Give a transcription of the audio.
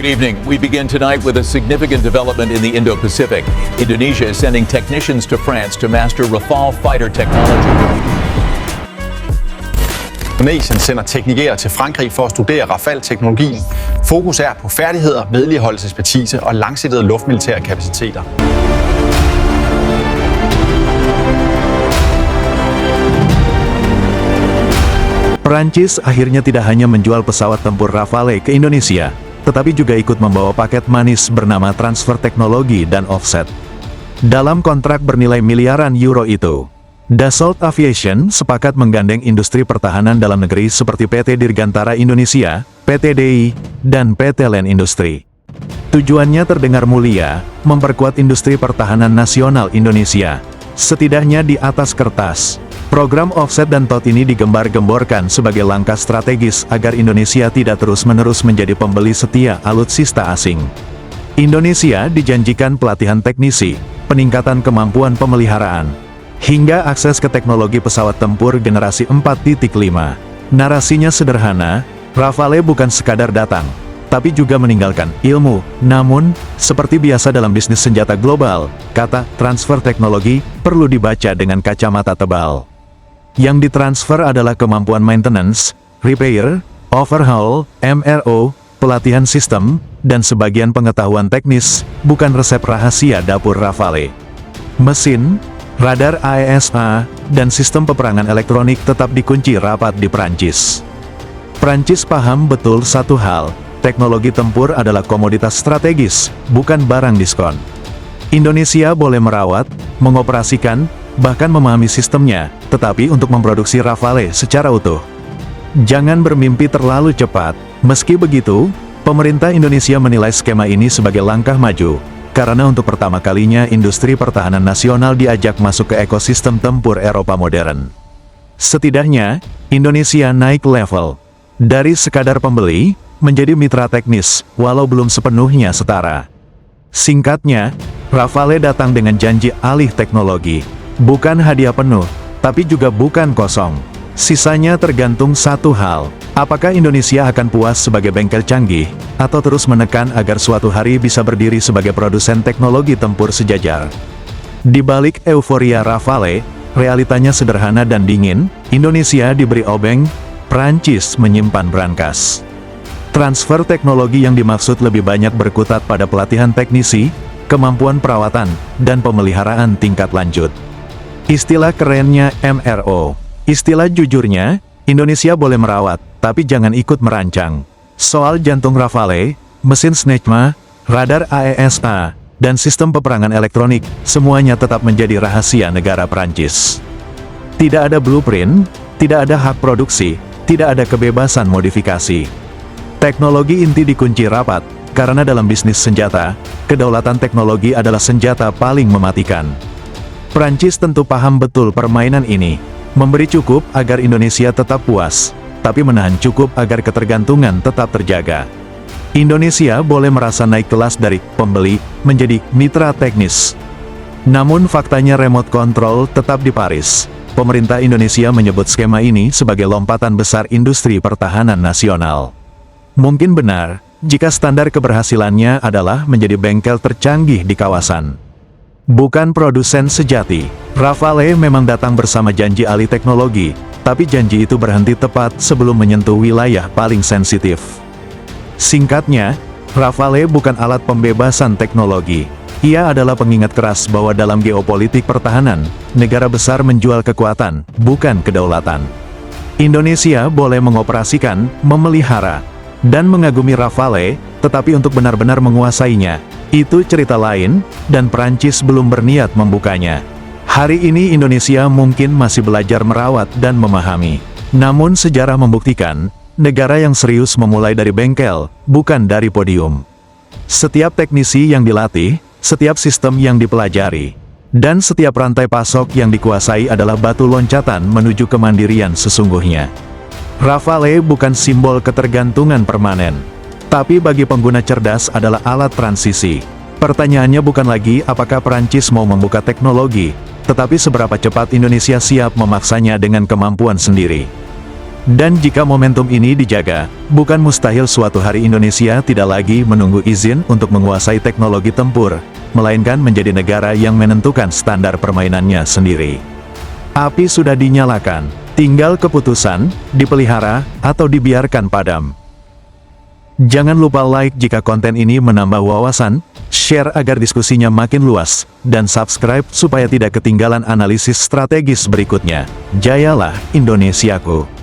Good evening. We begin tonight with a significant development in the Indo-Pacific. Indonesia is sending technicians to France to master Rafale fighter technology. Indonesien sender teknikere til Frankrig for at studere Rafale-teknologien. Fokus er på færdigheder, vedligeholdelsesexpertise og langsigtede luftmilitære kapaciteter. Perancis akhirnya tidak hanya menjual pesawat tempur Rafale ke Indonesia, tetapi juga ikut membawa paket manis bernama transfer teknologi dan offset. Dalam kontrak bernilai miliaran euro itu, Dassault Aviation sepakat menggandeng industri pertahanan dalam negeri seperti PT Dirgantara Indonesia, PT DI, dan PT Land Industri. Tujuannya terdengar mulia, memperkuat industri pertahanan nasional Indonesia. Setidaknya di atas kertas, program offset dan TOT ini digembar-gemborkan sebagai langkah strategis agar Indonesia tidak terus-menerus menjadi pembeli setia alutsista asing. Indonesia dijanjikan pelatihan teknisi, peningkatan kemampuan pemeliharaan, hingga akses ke teknologi pesawat tempur generasi 4.5. Narasinya sederhana, Rafale bukan sekadar datang, tapi juga meninggalkan ilmu. Namun, seperti biasa dalam bisnis senjata global, kata transfer teknologi perlu dibaca dengan kacamata tebal. Yang ditransfer adalah kemampuan maintenance, repair, overhaul, MRO, pelatihan sistem, dan sebagian pengetahuan teknis, bukan resep rahasia dapur Rafale. Mesin, radar AESA, dan sistem peperangan elektronik tetap dikunci rapat di Prancis. Prancis paham betul satu hal, teknologi tempur adalah komoditas strategis, bukan barang diskon. Indonesia boleh merawat, mengoperasikan, bahkan memahami sistemnya, tetapi untuk memproduksi Rafale secara utuh, jangan bermimpi terlalu cepat. Meski begitu, pemerintah Indonesia menilai skema ini sebagai langkah maju, karena untuk pertama kalinya industri pertahanan nasional diajak masuk ke ekosistem tempur Eropa modern. Setidaknya, Indonesia naik level dari sekadar pembeli menjadi mitra teknis, walau belum sepenuhnya setara. Singkatnya, Rafale datang dengan janji alih teknologi. Bukan hadiah penuh, tapi juga bukan kosong. Sisanya tergantung satu hal, apakah Indonesia akan puas sebagai bengkel canggih, atau terus menekan agar suatu hari bisa berdiri sebagai produsen teknologi tempur sejajar. Di balik euforia Rafale, realitanya sederhana dan dingin. Indonesia diberi obeng, Prancis menyimpan brankas. Transfer teknologi yang dimaksud lebih banyak berkutat pada pelatihan teknisi, kemampuan perawatan, dan pemeliharaan tingkat lanjut. Istilah kerennya MRO. Istilah jujurnya, Indonesia boleh merawat, tapi jangan ikut merancang. Soal jantung Rafale, mesin Snecma, radar AESA, dan sistem peperangan elektronik, semuanya tetap menjadi rahasia negara Prancis. Tidak ada blueprint, tidak ada hak produksi, tidak ada kebebasan modifikasi. Teknologi inti dikunci rapat, karena dalam bisnis senjata, kedaulatan teknologi adalah senjata paling mematikan. Prancis tentu paham betul permainan ini, memberi cukup agar Indonesia tetap puas, tapi menahan cukup agar ketergantungan tetap terjaga. Indonesia boleh merasa naik kelas dari pembeli menjadi mitra teknis. Namun faktanya remote control tetap di Paris. Pemerintah Indonesia menyebut skema ini sebagai lompatan besar industri pertahanan nasional. Mungkin benar, jika standar keberhasilannya adalah menjadi bengkel tercanggih di kawasan. Bukan produsen sejati. Rafale memang datang bersama janji alih teknologi, tapi janji itu berhenti tepat sebelum menyentuh wilayah paling sensitif. Singkatnya, Rafale bukan alat pembebasan teknologi. Ia adalah pengingat keras bahwa dalam geopolitik pertahanan, negara besar menjual kekuatan, bukan kedaulatan. Indonesia boleh mengoperasikan, memelihara, dan mengagumi Rafale, tetapi untuk benar-benar menguasainya, itu cerita lain, dan Prancis belum berniat membukanya. Hari ini Indonesia mungkin masih belajar merawat dan memahami. Namun sejarah membuktikan, negara yang serius memulai dari bengkel, bukan dari podium. Setiap teknisi yang dilatih, setiap sistem yang dipelajari, dan setiap rantai pasok yang dikuasai adalah batu loncatan menuju kemandirian sesungguhnya. Rafale bukan simbol ketergantungan permanen, tapi bagi pengguna cerdas adalah alat transisi. Pertanyaannya bukan lagi apakah Prancis mau membuka teknologi, tetapi seberapa cepat Indonesia siap memaksanya dengan kemampuan sendiri. Dan jika momentum ini dijaga, bukan mustahil suatu hari Indonesia tidak lagi menunggu izin untuk menguasai teknologi tempur, melainkan menjadi negara yang menentukan standar permainannya sendiri. Api sudah dinyalakan, tinggal keputusan, dipelihara, atau dibiarkan padam. Jangan lupa like jika konten ini menambah wawasan, share agar diskusinya makin luas, dan subscribe supaya tidak ketinggalan analisis strategis berikutnya. Jayalah Indonesiaku!